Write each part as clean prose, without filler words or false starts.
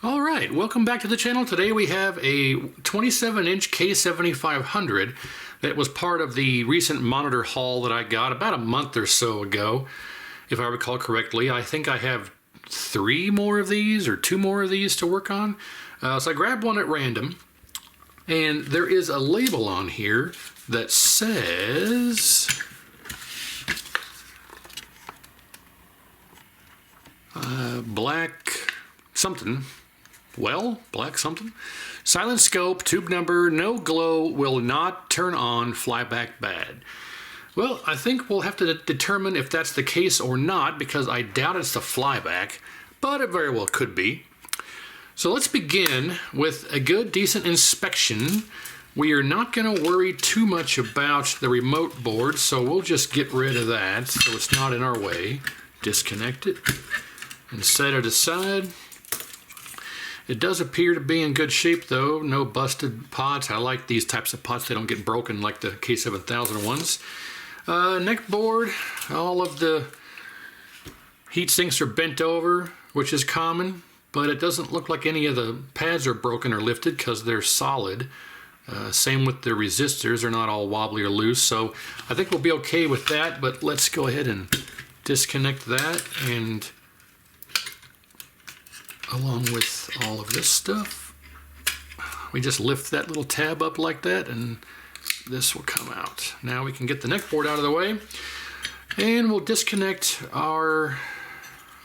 All right, welcome back to the channel. Today we have a 27-inch K7500 that was part of the recent monitor haul that I got about a month or so ago, if I recall correctly. I think I have 3 more of these or 2 more of these to work on. So I grabbed one at random, and there is a label on here that says black something. Well, black something. Silent scope, tube number, no glow, will not turn on, flyback bad. Well, I think we'll have to determine if that's the case or not, because I doubt it's the flyback, but it very well could be. So let's begin with a good, decent inspection. We are not going to worry too much about the remote board, so we'll just get rid of that so it's not in our way. Disconnect it and set it aside. It does appear to be in good shape though, no busted pots. I like these types of pots, they don't get broken like the K7000 ones. Neck board, all of the heat sinks are bent over, which is common, but it doesn't look like any of the pads are broken or lifted because they're solid. Same with the resistors, they're not all wobbly or loose, so I think we'll be okay with that, but let's go ahead and disconnect that, and along with all of this stuff, we just lift that little tab up like that and this will come out. Now we can get the neck board out of the way, and we'll disconnect our,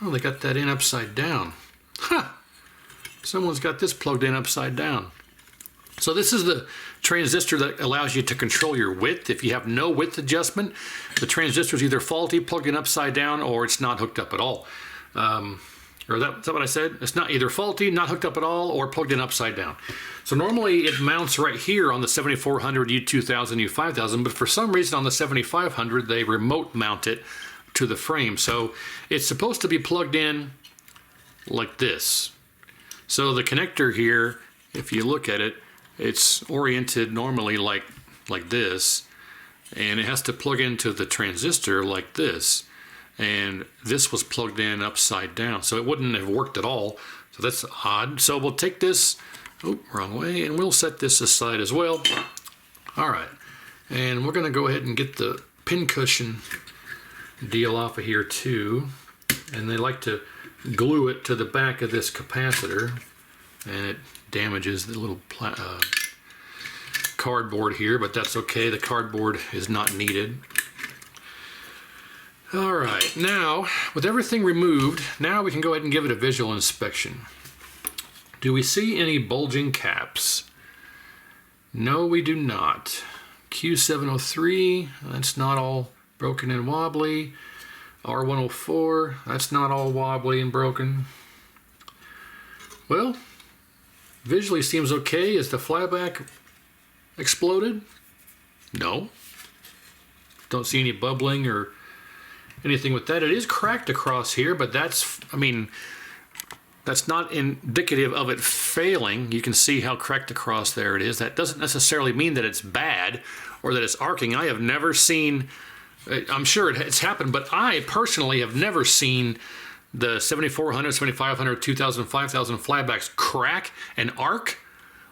oh, they got that in upside down. Huh, someone's got this plugged in upside down. So this is the transistor that allows you to control your width. If you have no width adjustment, the transistor is either faulty, plugged in upside down, or it's not hooked up at all. Or is that what I said? It's not either faulty, not hooked up at all, or plugged in upside down. So normally it mounts right here on the 7400, U2000, U5000, but for some reason on the 7500 they remote mount it to the frame. So it's supposed to be plugged in like this. So the connector here, if you look at it, it's oriented normally like this, and it has to plug into the transistor like this. And this was plugged in upside down, so it wouldn't have worked at all. So that's odd. So we'll take this, oh, wrong way, and we'll set this aside as well. All right, and we're gonna go ahead and get the pin cushion deal off of here too. And they like to glue it to the back of this capacitor, and it damages the little cardboard here, but that's okay. The cardboard is not needed. All right, now with everything removed, now we can go ahead and give it a visual inspection. Do we see any bulging caps? No, we do not. Q703, that's not all broken and wobbly. R104, that's not all wobbly and broken. Well, visually seems okay. Is the flyback exploded? No. Don't see any bubbling or anything with that. It is cracked across here, but that's, I mean, that's not indicative of it failing. You can see how cracked across there it is. That doesn't necessarily mean that it's bad or that it's arcing. I have never seen, I'm sure it's happened, but I personally have never seen the 7400, 7500, 2000, 5000 flybacks crack and arc.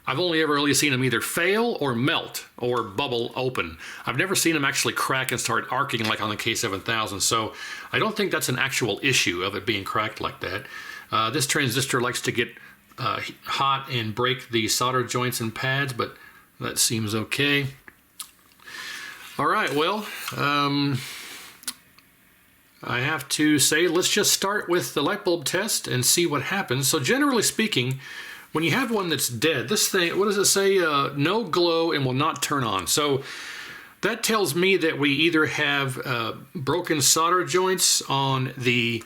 I've only ever really seen them either fail or melt or bubble open. I've never seen them actually crack and start arcing like on the K7000. So I don't think that's an actual issue of it being cracked like that. This transistor likes to get hot and break the solder joints and pads, but that seems okay. All right, well, I have to say, let's just start with the light bulb test and see what happens. So generally speaking, when you have one that's dead, this thing, what does it say? No glow and will not turn on. So that tells me that we either have broken solder joints on the,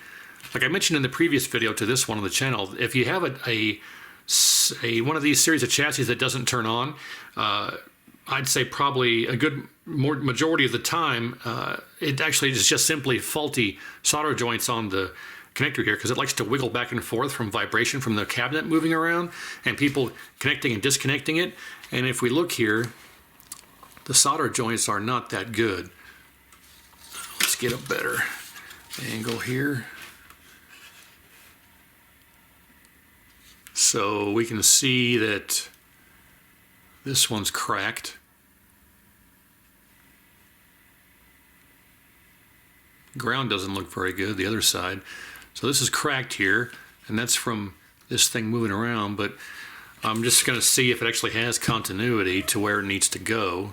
like I mentioned in the previous video to this one on the channel, if you have one of these series of chassis that doesn't turn on, I'd say probably a good majority of the time, it actually is just simply faulty solder joints on the connector here, because it likes to wiggle back and forth from vibration from the cabinet moving around and people connecting and disconnecting it. And if we look here, the solder joints are not that good. Let's get a better angle here. So we can see that this one's cracked. Ground doesn't look very good, the other side. So this is cracked here, and that's from this thing moving around, but I'm just going to see if it actually has continuity to where it needs to go.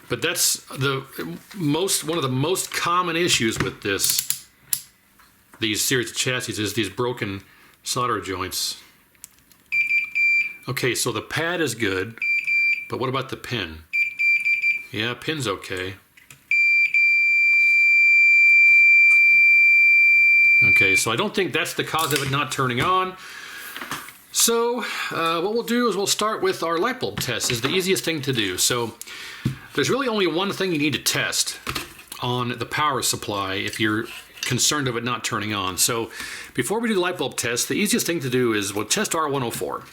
But that's one of the most common issues with these series of chassis is these broken solder joints. Okay, so the pad is good, but what about the pin? Yeah, pin's okay. Okay, so I don't think that's the cause of it not turning on. So what we'll do is we'll start with our light bulb test. It's the easiest thing to do. So there's really only one thing you need to test on the power supply if you're concerned of it not turning on. So before we do the light bulb test, the easiest thing to do is we'll test R104.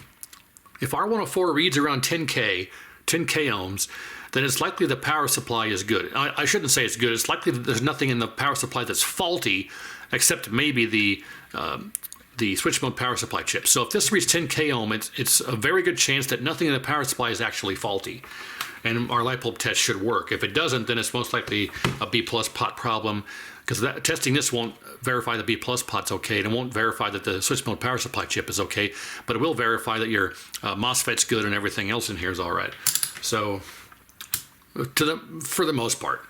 If R104 reads around 10K ohms, then it's likely the power supply is good. I shouldn't say it's good. It's likely that there's nothing in the power supply that's faulty, except maybe the switch mode power supply chip. So if this reads 10K ohm, it's a very good chance that nothing in the power supply is actually faulty, and our light bulb test should work. If it doesn't, then it's most likely a B+ pot problem, because testing this won't verify the B+ pot's okay, and it won't verify that the switch mode power supply chip is okay, but it will verify that your MOSFET's good and everything else in here is all right. So for the most part,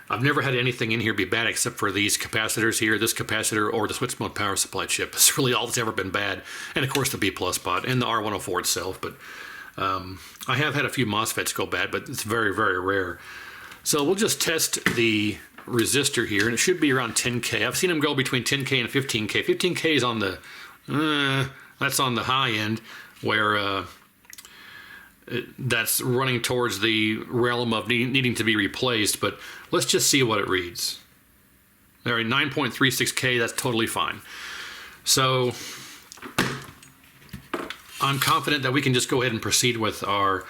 I've never had anything in here be bad except for these capacitors here, this capacitor, or the switch mode power supply chip. It's really all that's ever been bad. And of course the B+ pot and the R104 itself. But I have had a few MOSFETs go bad, but it's very, very rare. So we'll just test the resistor here, and it should be around 10K. I've seen them go between 10K and 15K. 15K is on the, that's on the high end, where that's running towards the realm of needing to be replaced, but let's just see what it reads. All right, 9.36K, that's totally fine. So I'm confident that we can just go ahead and proceed with our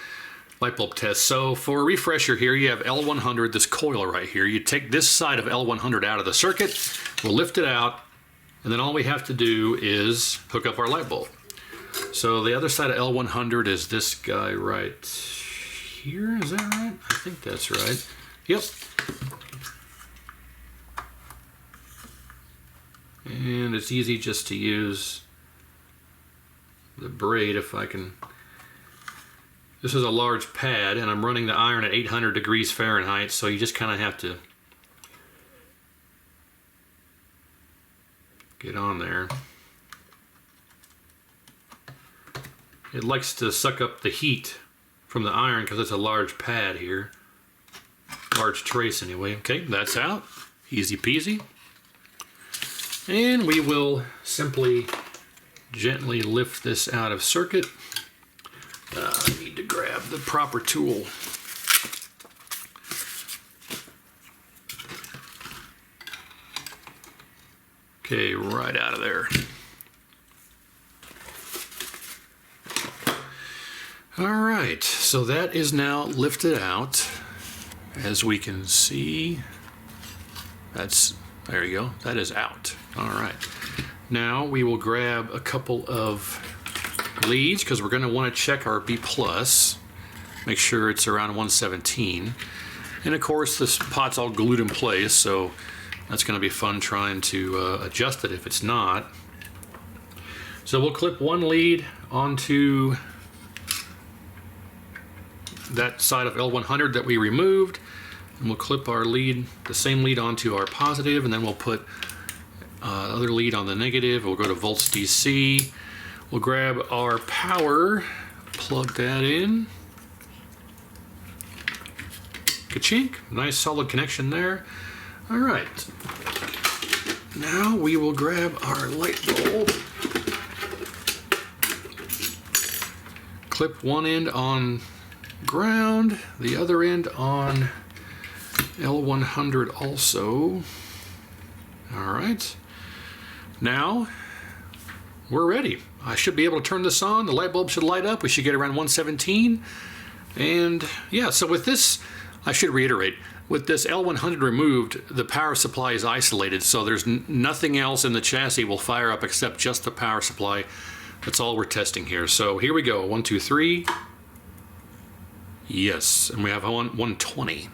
light bulb test. So for a refresher here, you have L100, this coil right here. You take this side of L100 out of the circuit, we'll lift it out, and then all we have to do is hook up our light bulb. So the other side of L100 is this guy right here, is that right? I think that's right. Yep. And it's easy just to use the braid if I can. This is a large pad, and I'm running the iron at 800 degrees Fahrenheit, so you just kind of have to get on there. It likes to suck up the heat from the iron because it's a large pad here. Large trace anyway. Okay, that's out. Easy peasy. And we will simply gently lift this out of circuit. I need to grab the proper tool. Okay, right out of there. All right, so that is now lifted out. As we can see, there you go, that is out. All right, now we will grab a couple of leads because we're going to want to check our B+, make sure it's around 117. And of course this pot's all glued in place, so that's going to be fun trying to adjust it if it's not. So we'll clip one lead onto that side of L100 that we removed, and we'll clip our lead, the same lead, onto our positive, and then we'll put other lead on the negative. We'll go to volts DC. We'll grab our power, plug that in. Ka-chink, nice solid connection there. All right, now we will grab our light bulb, clip one end on ground, the other end on L100 also. All right, now we're ready. I should be able to turn this on. The light bulb should light up. We should get around 117. And yeah, so with this, I should reiterate, with this L100 removed, the power supply is isolated, so there's nothing else in the chassis will fire up except just the power supply. That's all we're testing here. So here we go. 1, 2, 3. Yes, and we have 120.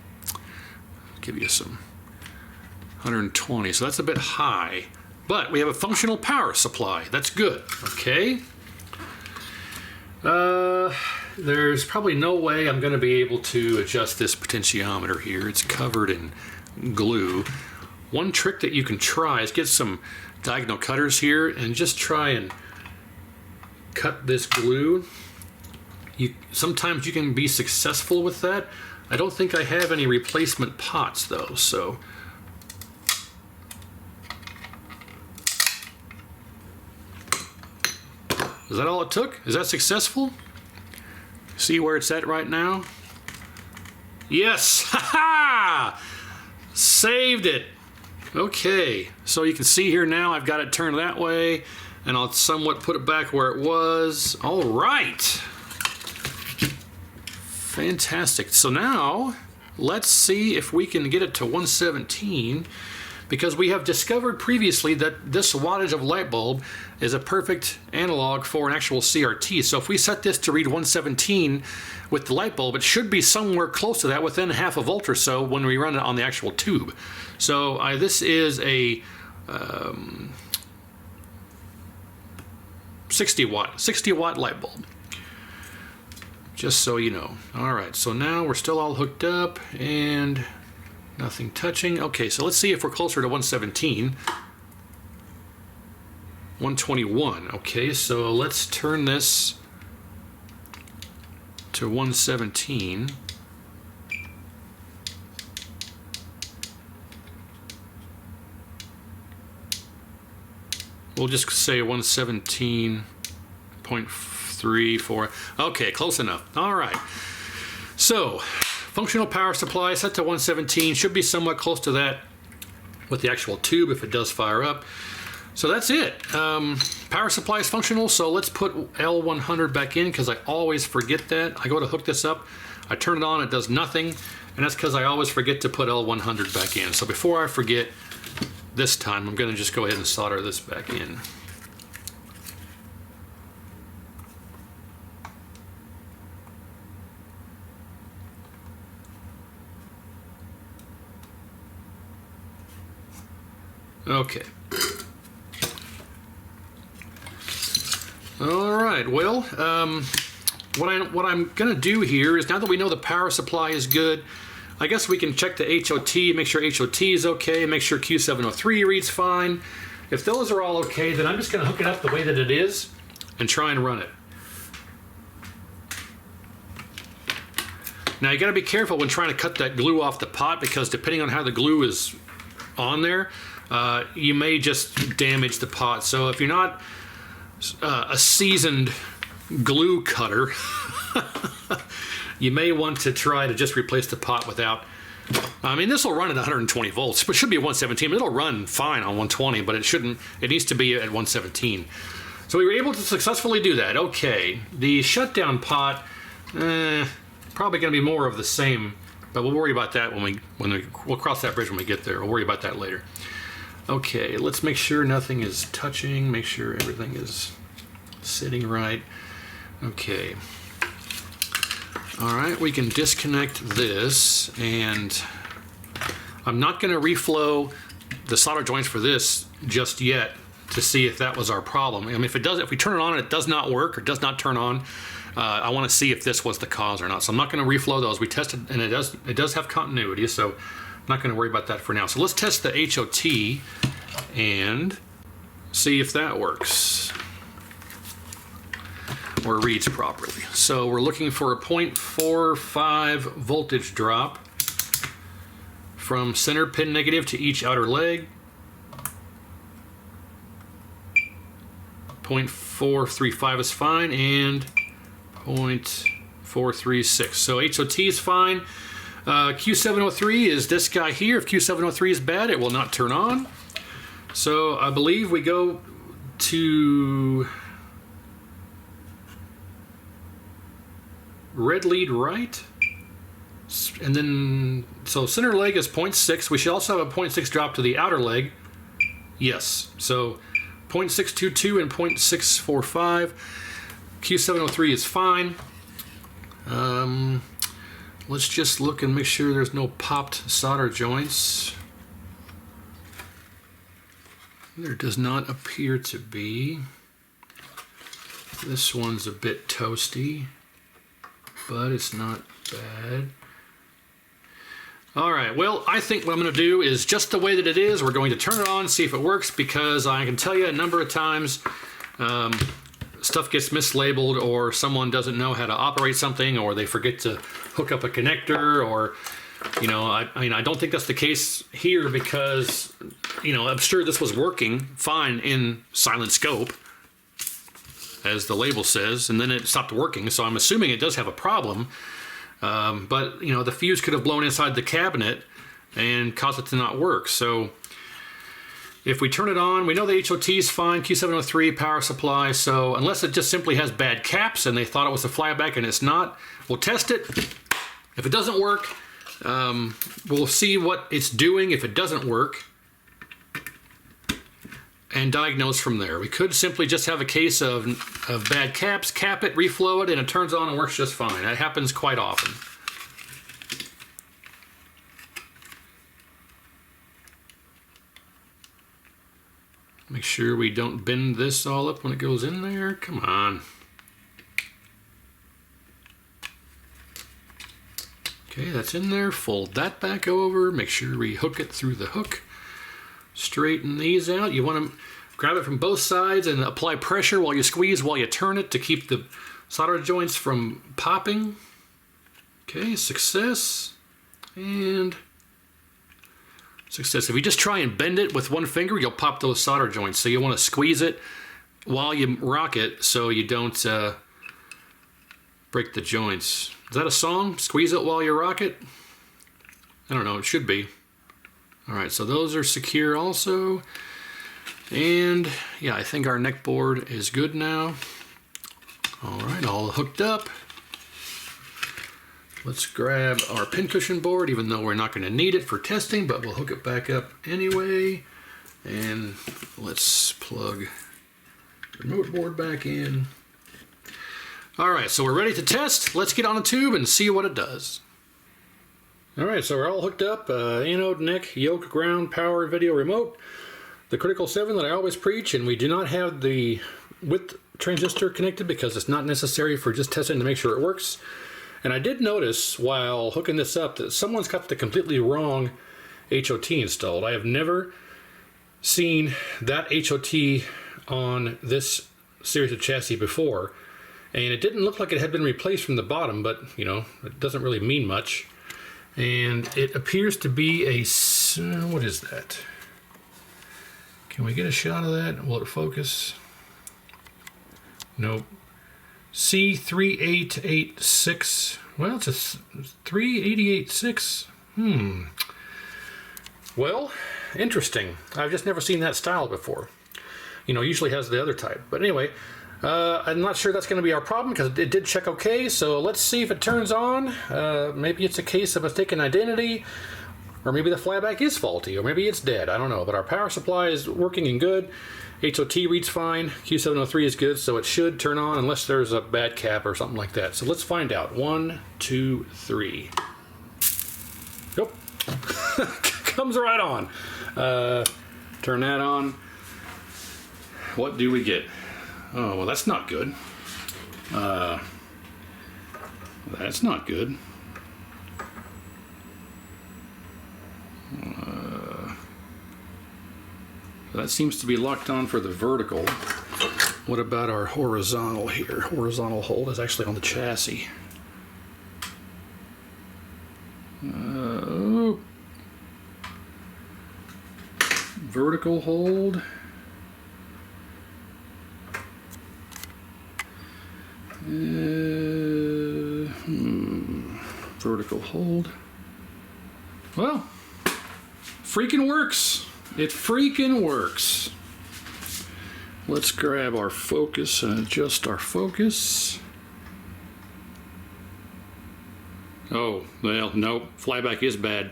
Give you some 120. So that's a bit high, but we have a functional power supply. That's good. Okay. There's probably no way I'm going to be able to adjust this potentiometer here. It's covered in glue. One trick that you can try is get some diagonal cutters here and just try and cut this glue. Sometimes you can be successful with that. I don't think I have any replacement pots though, so is that all it took? Is that successful? See where it's at right now? Yes! Ha-ha! Saved it! Okay, so you can see here now I've got it turned that way, and I'll somewhat put it back where it was. All right! Fantastic. So now, let's see if we can get it to 117, because we have discovered previously that this wattage of light bulb is a perfect analog for an actual CRT. So if we set this to read 117 with the light bulb, it should be somewhere close to that within half a volt or so when we run it on the actual tube. So this is a 60 watt light bulb. Just so you know. All right, so now we're still all hooked up and nothing touching. Okay, so let's see if we're closer to 117. 121. Okay, so let's turn this to 117. We'll just say 117.34. Okay, close enough. All right. So, functional power supply set to 117. Should be somewhat close to that with the actual tube if it does fire up. So that's it. Power supply is functional, so let's put L100 back in because I always forget that. I go to hook this up, I turn it on, it does nothing, and that's because I always forget to put L100 back in. So before I forget this time, I'm going to just go ahead and solder this back in. Okay. All right, well, what I'm gonna do here is, now that we know the power supply is good, I guess we can check the HOT, make sure HOT is okay, make sure Q703 reads fine. If those are all okay, then I'm just gonna hook it up the way that it is and try and run it. Now you gotta be careful when trying to cut that glue off the pot, because depending on how the glue is on there, you may just damage the pot. So if you're not a seasoned glue cutter, you may want to try to just replace the pot without, I mean, this will run at 120 volts, but it should be at 117. It'll run fine on 120, but it shouldn't, it needs to be at 117. So we were able to successfully do that. Okay, the shutdown pot, probably gonna be more of the same, but we'll worry about that we'll cross that bridge when we get there. We'll worry about that later. Okay, let's make sure nothing is touching, make sure everything is sitting right. Okay. All right, we can disconnect this, and I'm not going to reflow the solder joints for this just yet to see if that was our problem. I mean, if we turn it on and it does not work or does not turn on, I want to see if this was the cause or not. So I'm not going to reflow those. We tested, and it does have continuity, so I'm not going to worry about that for now. So let's test the HOT and see if that works or reads properly. So we're looking for a 0.45 voltage drop from center pin negative to each outer leg. 0.435 is fine, and 0.436. So HOT is fine. Q703 is this guy here. If Q703 is bad, it will not turn on. So I believe we go to red lead right, and then so center leg is 0.6. We should also have a 0.6 drop to the outer leg. Yes, so 0.622 and 0.645. Q703 is fine. Let's just look and make sure there's no popped solder joints. There does not appear to be. This one's a bit toasty, but it's not bad. All right, well, I think what I'm gonna do is just the way that it is, we're going to turn it on, see if it works, because I can tell you a number of times stuff gets mislabeled, or someone doesn't know how to operate something, or they forget to hook up a connector, or, you know, I mean, I don't think that's the case here, because, you know, I'm sure this was working fine in silent scope, as the label says, and then it stopped working, so I'm assuming it does have a problem. But, you know, the fuse could have blown inside the cabinet and caused it to not work. So if we turn it on, we know the HOT is fine, Q703 power supply. So unless it just simply has bad caps and they thought it was a flyback and it's not, we'll test it. If it doesn't work, we'll see what it's doing if it doesn't work and diagnose from there. We could simply just have a case of bad caps, cap it, reflow it, and it turns on and works just fine. That happens quite often. Make sure we don't bend this all up when it goes in there. Come on. Okay, that's in there. Fold that back over. Make sure we hook it through the hook. Straighten these out. You want to grab it from both sides and apply pressure while you squeeze, while you turn it, to keep the solder joints from popping. Okay, success. And success. If you just try and bend it with one finger, you'll pop those solder joints. So you want to squeeze it while you rock it so you don't break the joints. Is that a song? Squeeze it while you rock it? I don't know, it should be. All right, so those are secure also. And yeah, I think our neck board is good now. All right, all hooked up. Let's grab our pincushion board, even though we're not going to need it for testing, but we'll hook it back up anyway. And let's plug the remote board back in. All right, so we're ready to test. Let's get on a tube and see what it does. All right, so we're all hooked up. Anode, neck, yoke, ground, power, video, remote. The critical 7 that I always preach, and we do not have the width transistor connected because it's not necessary for just testing to make sure it works. And I did notice while hooking this up that someone's got the completely wrong HOT installed. I have never seen that HOT on this series of chassis before, and it didn't look like it had been replaced from the bottom, but you know, it doesn't really mean much. And it appears to be a, what is that? Can we get a shot of that? Will it focus? Nope. C3886. Well, it's a 3886. Well, interesting. I've just never seen that style before. You know, usually has the other type. But anyway, I'm not sure that's going to be our problem because it did check okay. So let's see if it turns on. Maybe it's a case of mistaken identity, or maybe the flyback is faulty, or maybe it's dead. I don't know. But our power supply is working and good. HOT reads fine. Q703 is good, so it should turn on unless there's a bad cap or something like that. So let's find out. 1, 2, 3. Nope. Comes right on. Turn that on. What do we get? Oh, well, that's not good. That's not good. That seems to be locked on for the vertical. What about our horizontal here? Horizontal hold is actually on the chassis. Vertical hold. Vertical hold. Well, freaking works. It freaking works. Let's grab our focus and adjust our focus. Oh, well, no, flyback is bad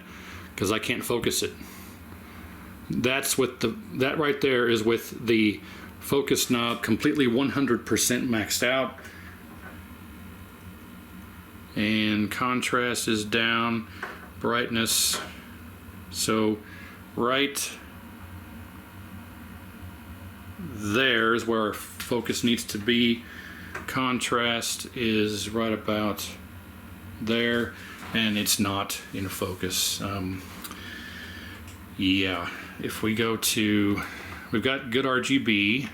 because I can't focus it. That's with that right there is with the focus knob completely 100% maxed out, and contrast is down, brightness, so right there is where our focus needs to be. Contrast is right about there, and it's not in focus. Yeah, if we go to, we've got good RGB,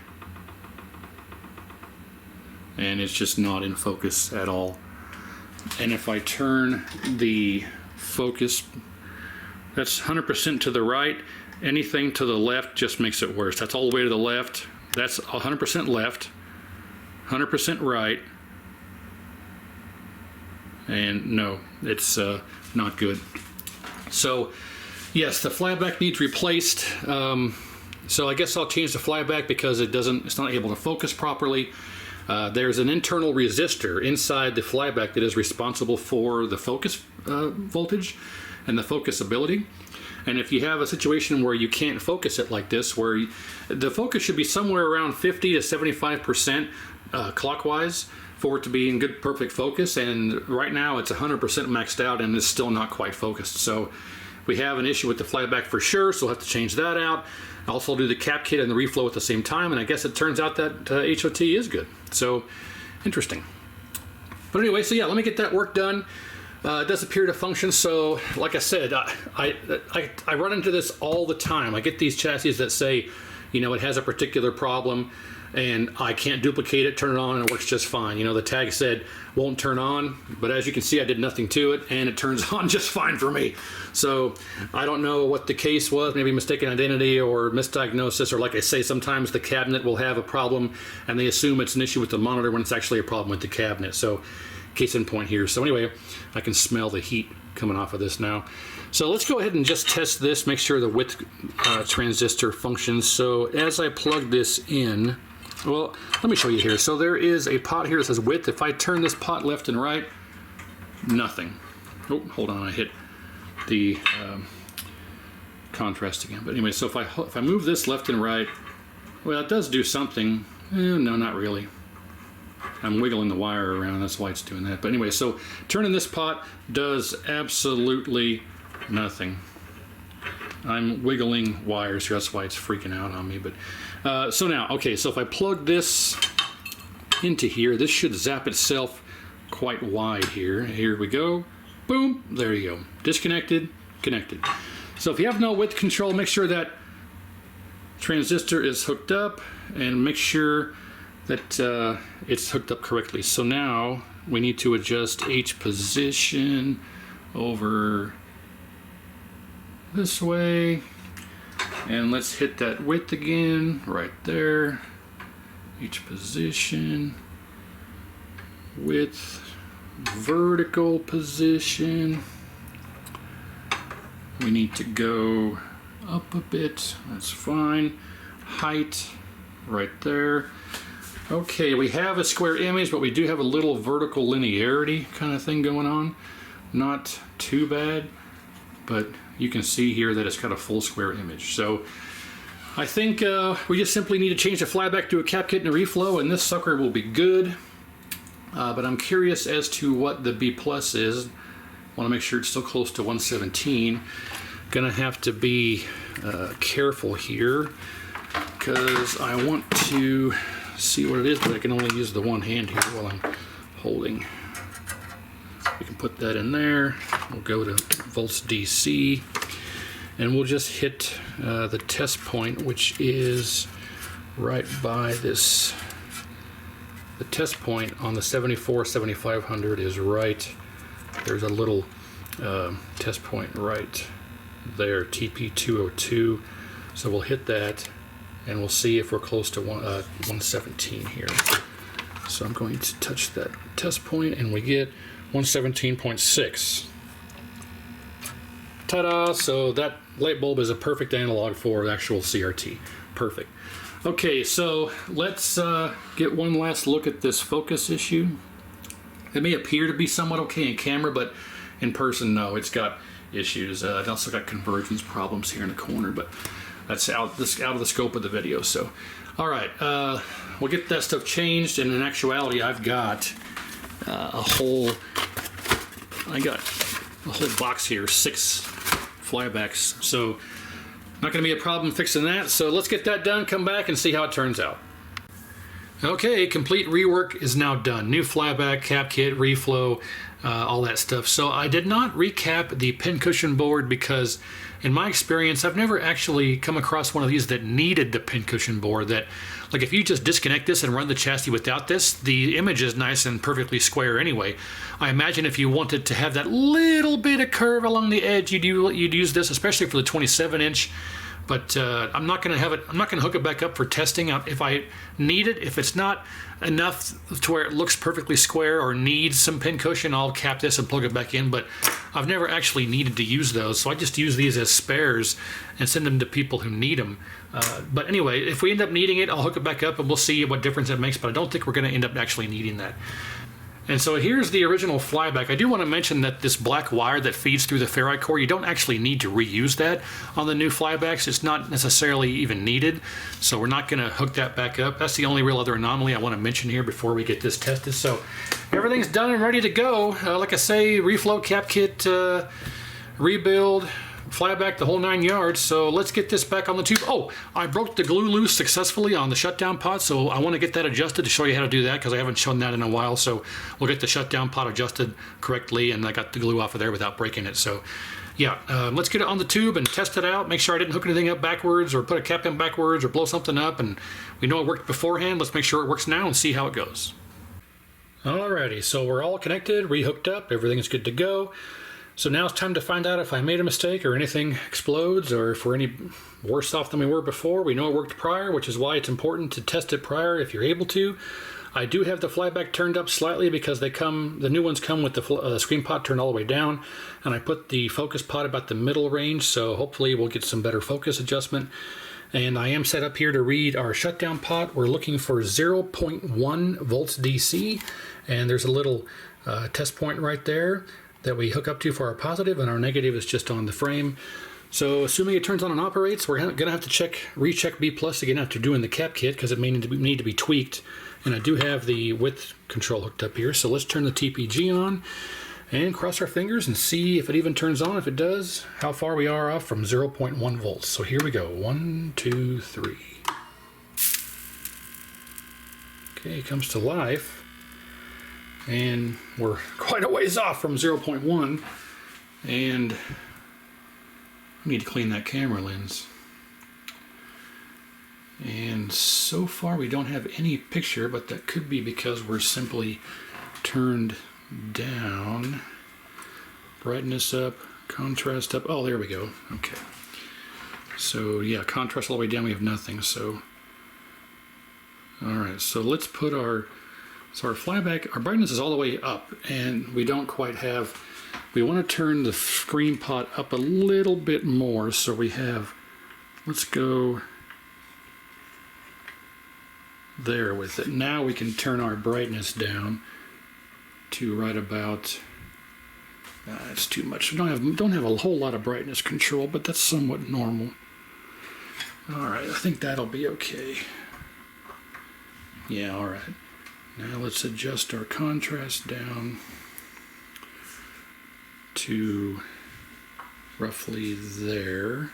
and it's just not in focus at all. And if I turn the focus, that's 100% to the right, anything to the left just makes it worse. That's all the way to the left. That's 100% left, 100% right, and no, it's not good. So yes, the flyback needs replaced. So I guess I'll change the flyback because it's not able to focus properly. There's an internal resistor inside the flyback that is responsible for the focus voltage and the focus ability. And if you have a situation where you can't focus it like this, where the focus should be somewhere around 50 to 75% clockwise for it to be in good perfect focus, and right now it's 100% maxed out and it's still not quite focused. So we have an issue with the flyback for sure, so we'll have to change that out. Also do the cap kit and the reflow at the same time, and I guess it turns out that HOT is good. So interesting. But anyway, so yeah, let me get that work done. It does appear to function. So like I said, I run into this all the time. I get these chassis that say, you know, it has a particular problem and I can't duplicate it, turn it on, and it works just fine. You know, the tag said won't turn on, but as you can see, I did nothing to it and it turns on just fine for me. So I don't know what the case was, maybe mistaken identity or misdiagnosis, or like I say, sometimes the cabinet will have a problem and they assume it's an issue with the monitor when it's actually a problem with the cabinet. So case in point here. So anyway, I can smell the heat coming off of this now. So let's go ahead and just test this, make sure the width transistor functions. So as I plug this in, well, let me show you here. So there is a pot here that says width. If I turn this pot left and right, nothing. Oh, hold on, I hit the contrast again. But anyway, so if I move this left and right, well, it does do something. No, not really. I'm wiggling the wire around, that's why it's doing that. But anyway, so turning this pot does absolutely nothing. I'm wiggling wires here, that's why it's freaking out on me. But so now, okay, so if I plug this into here, this should zap itself quite wide here. Here we go. Boom, there you go. Disconnected, connected. So if you have no width control, make sure that transistor is hooked up and make sure that it's hooked up correctly. So now we need to adjust H position over this way, and let's hit that width again right there. H position, width, vertical position. We need to go up a bit, that's fine. Height right there. Okay, we have a square image, but we do have a little vertical linearity kind of thing going on. Not too bad, but you can see here that it's got a full square image. So I think we just simply need to change the flyback to a cap kit and a reflow, and this sucker will be good. But I'm curious as to what the B plus is. Want to make sure it's still close to 117. Gonna have to be careful here because I want to see what it is, but I can only use the one hand here while I'm holding. We can put that in there. We'll go to volts DC, and we'll just hit the test point, which is right by this. The test point on the 7500 is right. There's a little test point right there, TP202. So we'll hit that, and we'll see if we're close to 117 here. So I'm going to touch that test point, and we get 117.6. Ta-da! So that light bulb is a perfect analog for the actual CRT. Perfect. Okay, so let's get one last look at this focus issue. It may appear to be somewhat okay in camera, but in person, no, it's got issues. It also got convergence problems here in the corner, but that's out of the scope of the video. So All right, we'll get that stuff changed, and in actuality, I got a whole box here, 6 flybacks. So not going to be a problem fixing that. So let's get that done, come back, and see how it turns out. Okay, complete rework is now done. New flyback, cap kit, reflow, all that stuff. So I did not recap the pincushion board because in my experience, I've never actually come across one of these that needed the pincushion board. That, like, if you just disconnect this and run the chassis without this, the image is nice and perfectly square anyway. I imagine if you wanted to have that little bit of curve along the edge, you'd use this, especially for the 27-inch. But I'm not going to have it. I'm not going to hook it back up for testing. If I need it, if it's not enough to where it looks perfectly square or needs some pincushion, I'll cap this and plug it back in. But I've never actually needed to use those, so I just use these as spares and send them to people who need them. But anyway, if we end up needing it, I'll hook it back up and we'll see what difference it makes. But I don't think we're going to end up actually needing that. And so here's the original flyback. I do want to mention that this black wire that feeds through the ferrite core, you don't actually need to reuse that on the new flybacks. It's not necessarily even needed, so we're not going to hook that back up. That's the only real other anomaly I want to mention here before we get this tested. So everything's done and ready to go. Like I say, reflow, cap kit, rebuild, flyback, the whole 9 yards. So let's get this back on the tube. Oh, I broke the glue loose successfully on the shutdown pot, so I want to get that adjusted to show you how to do that because I haven't shown that in a while. So we'll get the shutdown pot adjusted correctly, and I got the glue off of there without breaking it. So yeah, let's get it on the tube and test it out. Make sure I didn't hook anything up backwards or put a cap in backwards or blow something up, and we know it worked beforehand. Let's make sure it works now and see how it goes. Alrighty, so we're all connected, re-hooked up, everything's good to go. So now it's time to find out if I made a mistake or anything explodes or if we're any worse off than we were before. We know it worked prior, which is why it's important to test it prior if you're able to. I do have the flyback turned up slightly because the new ones come with the screen pot turned all the way down, and I put the focus pot about the middle range, so hopefully we'll get some better focus adjustment. And I am set up here to read our shutdown pot. We're looking for 0.1 volts DC, and there's a little test point right there that we hook up to for our positive, and our negative is just on the frame. So assuming it turns on and operates, we're going to have to recheck B+ again after doing the cap kit because it may need to be tweaked. And I do have the width control hooked up here, so let's turn the TPG on and cross our fingers and see if it even turns on. If it does, how far we are off from 0.1 volts. So here we go, 1, 2, 3. Okay, it comes to life. And we're quite a ways off from 0.1, and I need to clean that camera lens. And so far we don't have any picture, but that could be because we're simply turned down. Brightness up, contrast up. Oh, there we go. Okay. So yeah, contrast all the way down, we have nothing. So all right, so let's put our flyback, our brightness is all the way up, and we don't quite have, we want to turn the screen pot up a little bit more, so we have, let's go there with it. Now we can turn our brightness down to right about, it's too much. We don't have a whole lot of brightness control, but that's somewhat normal. All right, I think that'll be okay. Yeah, all right. Now let's adjust our contrast down to roughly there.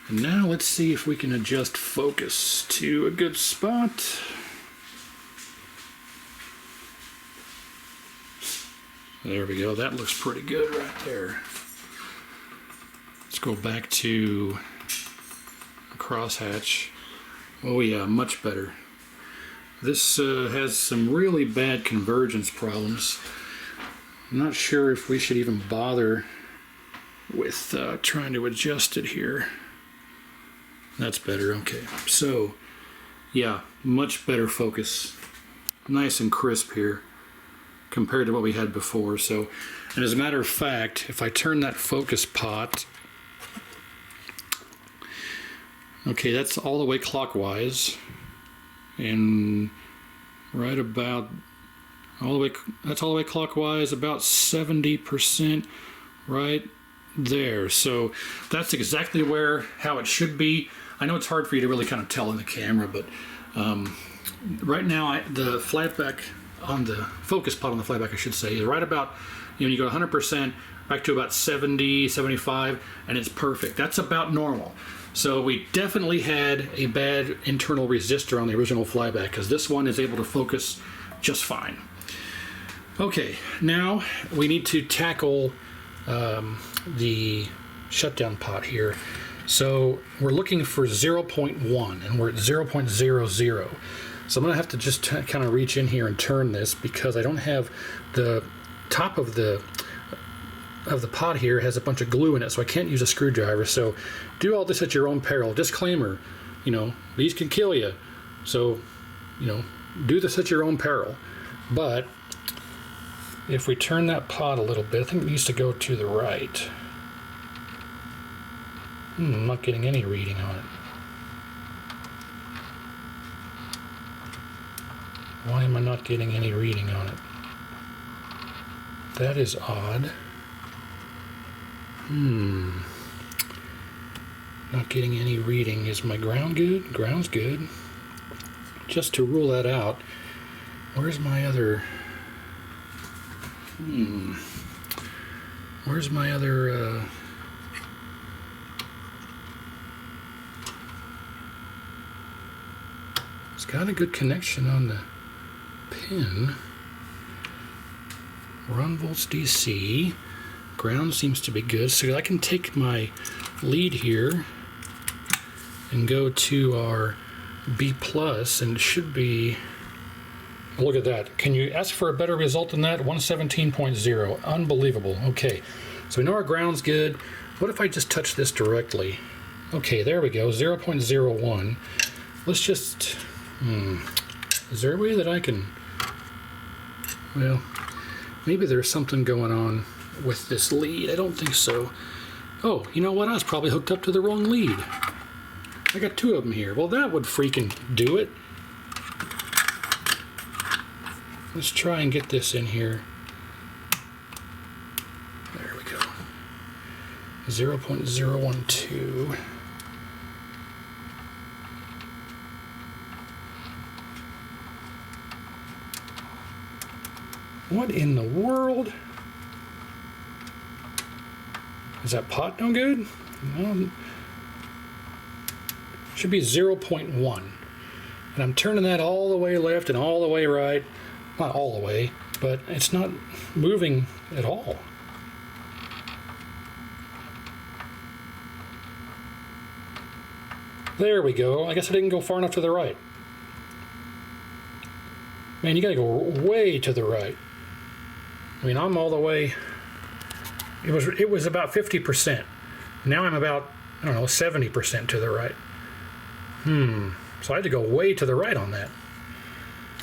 And now let's see if we can adjust focus to a good spot. There we go, that looks pretty good right there. Let's go back to a crosshatch. Oh yeah, much better. This has some really bad convergence problems. I'm not sure if we should even bother with trying to adjust it here. That's better, okay. So, yeah, much better focus. Nice and crisp here compared to what we had before. So, and as a matter of fact, if I turn that focus pot, okay, that's all the way clockwise. And right about that's all the way clockwise, about 70% right there. So that's exactly how it should be. I know it's hard for you to really kind of tell in the camera, but right now the flatback on the focus pot on the flatback, I should say, is right about, you go 100% back to about 70, 75, and it's perfect. That's about normal. So we definitely had a bad internal resistor on the original flyback, because this one is able to focus just fine. Okay, now we need to tackle the shutdown pot here. So we're looking for 0.1 and we're at 0.00. So I'm going to have to just kind of reach in here and turn this, because I don't have the top of the pot here has a bunch of glue in it, so I can't use a screwdriver. So do all this at your own peril. Disclaimer, these can kill you. So, do this at your own peril. But if we turn that pot a little bit, I think it needs to go to the right. I'm not getting any reading on it. Why am I not getting any reading on it? That is odd. Not getting any reading. Is my ground good? Ground's good. Just to rule that out, where's my other... Where's my other... It's got a good connection on the pin. 1 volts DC. Ground seems to be good. So I can take my lead here and go to our B+, and it should be... Look at that. Can you ask for a better result than that? 117.0. Unbelievable. Okay. So we know our ground's good. What if I just touch this directly? Okay, there we go. 0.01. Let's just... Is there a way that I can... Well, maybe there's something going on with this lead. I don't think so. Oh, you know what? I was probably hooked up to the wrong lead. I got 2 of them here. Well, that would freaking do it. Let's try and get this in here. There we go. 0.012. What in the world? Is that pot no good? No. Should be 0.1. And I'm turning that all the way left and all the way right. Not all the way, but it's not moving at all. There we go. I guess I didn't go far enough to the right. Man, you gotta go way to the right. I mean, I'm all the way... It was about 50%. Now I'm about, 70% to the right. So I had to go way to the right on that.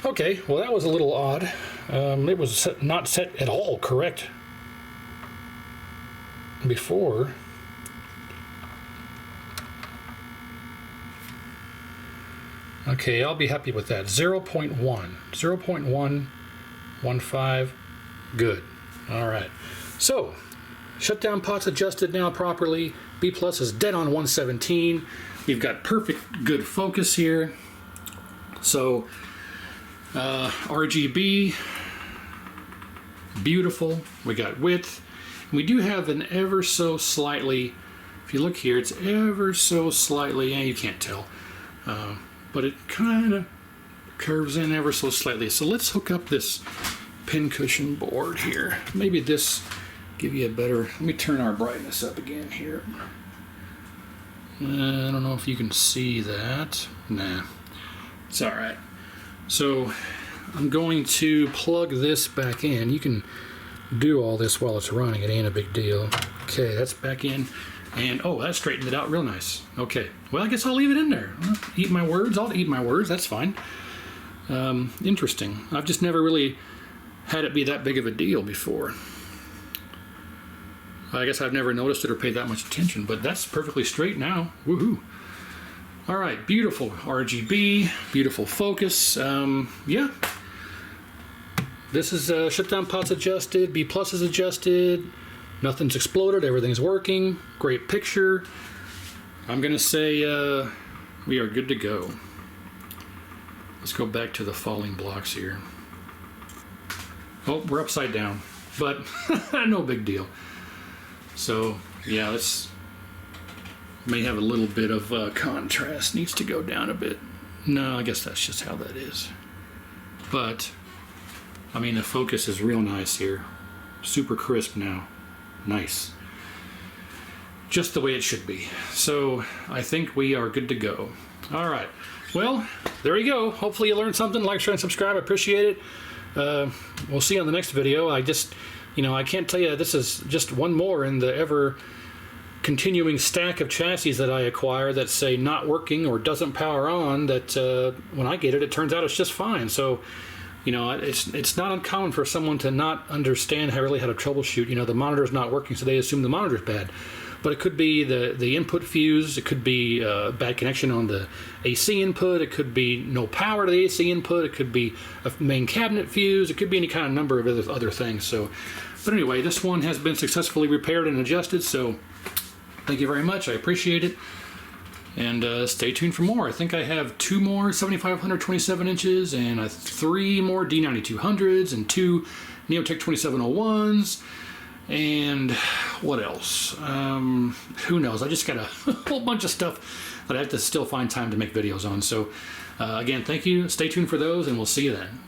Okay, well that was a little odd. It was not set at all correct before. Okay, I'll be happy with that. 0.1. 0.115. Good. All right. So, shutdown pot's adjusted now properly. B+ is dead on 117. We've got perfect good focus here. So, RGB, beautiful. We got width. We do have an ever so slightly, if you look here, it's ever so slightly, you can't tell, but it kind of curves in ever so slightly. So let's hook up this pincushion board here. Maybe this give you a better, let me turn our brightness up again here. I don't know if you can see that. Nah, it's all right. So I'm going to plug this back in. You can do all this while it's running. It ain't a big deal. Okay, that's back in. And, oh, that straightened it out real nice. Okay, well, I guess I'll leave it in there. I'll eat my words. I'll eat my words. That's fine. Interesting. I've just never really had it be that big of a deal before. I guess I've never noticed it or paid that much attention, but that's perfectly straight now. Woohoo. All right, beautiful RGB, beautiful focus. Yeah. This is shutdown pot's adjusted, B+ is adjusted, nothing's exploded, everything's working, great picture. I'm gonna say we are good to go. Let's go back to the falling blocks here. Oh, we're upside down, but no big deal. So yeah, this may have a little bit of contrast. Needs to go down a bit. No, I guess that's just how that is. But I mean, the focus is real nice here. Super crisp now. Nice. Just the way it should be. So I think we are good to go. All right. Well, there you go. Hopefully you learned something. Like, share, and subscribe. I appreciate it. We'll see you on the next video. I just, I can't tell you, this is just one more in the ever continuing stack of chassis that I acquire that say not working or doesn't power on, that when I get it, it turns out it's just fine. So, it's not uncommon for someone to not understand really how to troubleshoot. The monitor's not working, so they assume the monitor's bad. But it could be the input fuse, it could be bad connection on the AC input, it could be no power to the AC input, it could be a main cabinet fuse, it could be any kind of number of other things. So, but anyway, this one has been successfully repaired and adjusted, so thank you very much, I appreciate it. And stay tuned for more. I think I have 2 more 7500 27 inches and 3 more D9200s and 2 Neotech 2701s. And what else? Who knows? I just got a whole bunch of stuff that I have to still find time to make videos on. So again, thank you. Stay tuned for those, and we'll see you then.